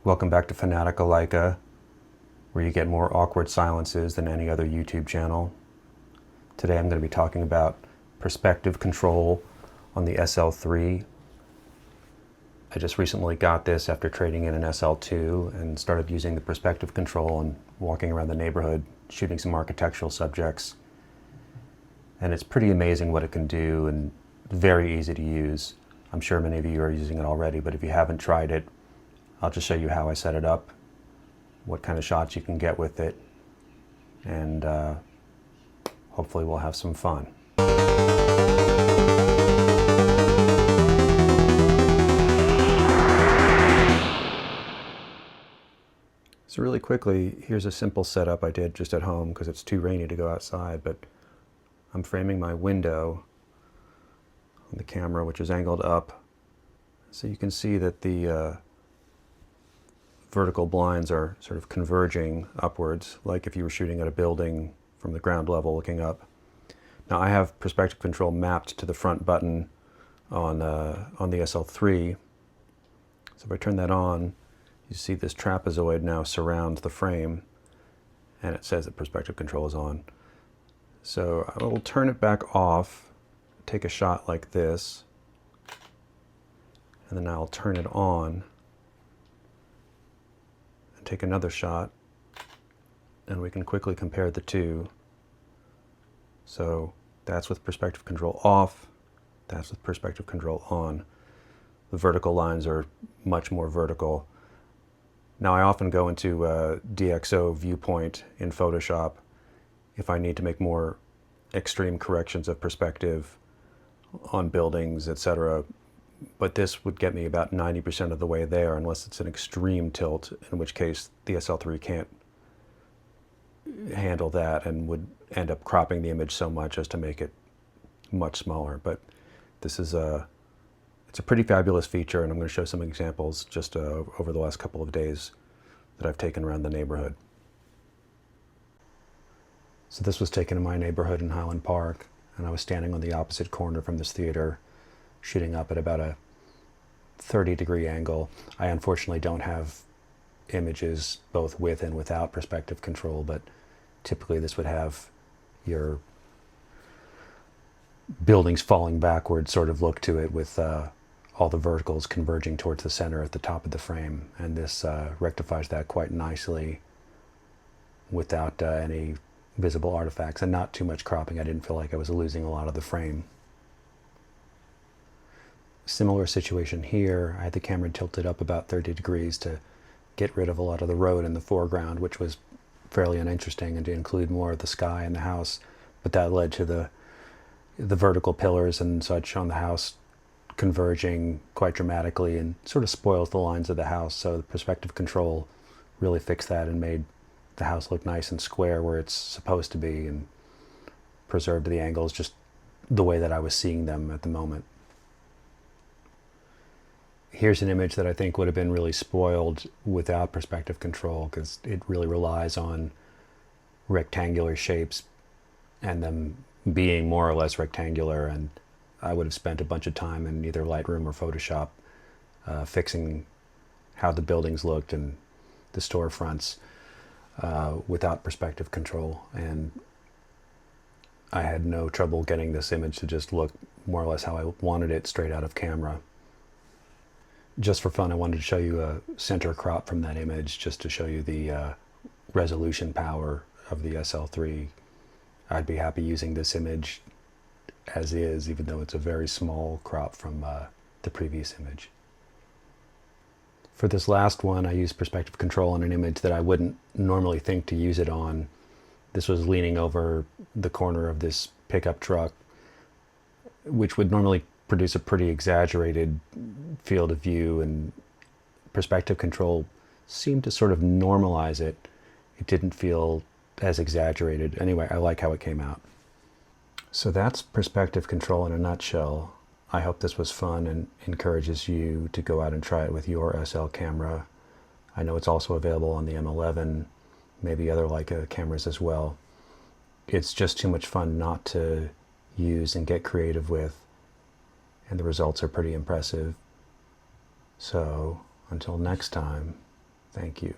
Welcome back to Fanatical Leica, where you get more awkward silences than any other YouTube channel. Today I'm going to be talking about perspective control on the SL3. I just recently got this after trading in an SL2 and started using the perspective control and walking around the neighborhood shooting some architectural subjects. And it's pretty amazing what it can do and very easy to use. I'm sure many of you are using it already, but if you haven't tried it, I'll just show you how I set it up, what kind of shots you can get with it, and hopefully we'll have some fun. So really quickly, here's a simple setup I did just at home because it's too rainy to go outside, but I'm framing my window on the camera, which is angled up, so you can see that the vertical blinds are sort of converging upwards, like if you were shooting at a building from the ground level looking up. Now I have perspective control mapped to the front button on the SL3. So if I turn that on, you see this trapezoid now surrounds the frame, and it says that perspective control is on. So I will turn it back off, take a shot like this, and then I'll turn it on and take another shot, and we can quickly compare the two. So that's with perspective control off, that's with perspective control on. The vertical lines are much more vertical. Now I often go into DxO viewpoint in Photoshop if I need to make more extreme corrections of perspective on buildings, etc. But this would get me about 90% of the way there, unless it's an extreme tilt, in which case the SL3 can't handle that and would end up cropping the image so much as to make it much smaller. But this is it's a pretty fabulous feature, and I'm going to show some examples just over the last couple of days that I've taken around the neighborhood. So this was taken in my neighborhood in Highland Park, and I was standing on the opposite corner from this theater, shooting up at about a 30-degree angle. I unfortunately don't have images both with and without perspective control, but typically this would have your buildings falling backwards sort of look to it, with all the verticals converging towards the center at the top of the frame, and this rectifies that quite nicely without any visible artifacts and not too much cropping. I didn't feel like I was losing a lot of the frame. Similar situation here. I had the camera tilted up about 30 degrees to get rid of a lot of the road in the foreground, which was fairly uninteresting, and to include more of the sky and the house, but that led to the vertical pillars and such on the house converging quite dramatically and sort of spoils the lines of the house. So the perspective control really fixed that and made the house look nice and square where it's supposed to be, and preserved the angles just the way that I was seeing them at the moment. Here's an image that I think would have been really spoiled without perspective control, because it really relies on rectangular shapes and them being more or less rectangular, and I would have spent a bunch of time in either Lightroom or Photoshop fixing how the buildings looked and the storefronts without perspective control, and I had no trouble getting this image to just look more or less how I wanted it straight out of camera. Just for fun, I wanted to show you a center crop from that image, just to show you the resolution power of the SL3. I'd be happy using this image as is, even though it's a very small crop from the previous image. For this last one, I used perspective control on an image that I wouldn't normally think to use it on. This was leaning over the corner of this pickup truck, which would normally produce a pretty exaggerated field of view, and perspective control seemed to sort of normalize it. It didn't feel as exaggerated. Anyway, I like how it came out. So that's perspective control in a nutshell. I hope this was fun and encourages you to go out and try it with your SL camera. I know it's also available on the M11, maybe other Leica cameras as well. It's just too much fun not to use and get creative with, and the results are pretty impressive. So until next time, Thank you.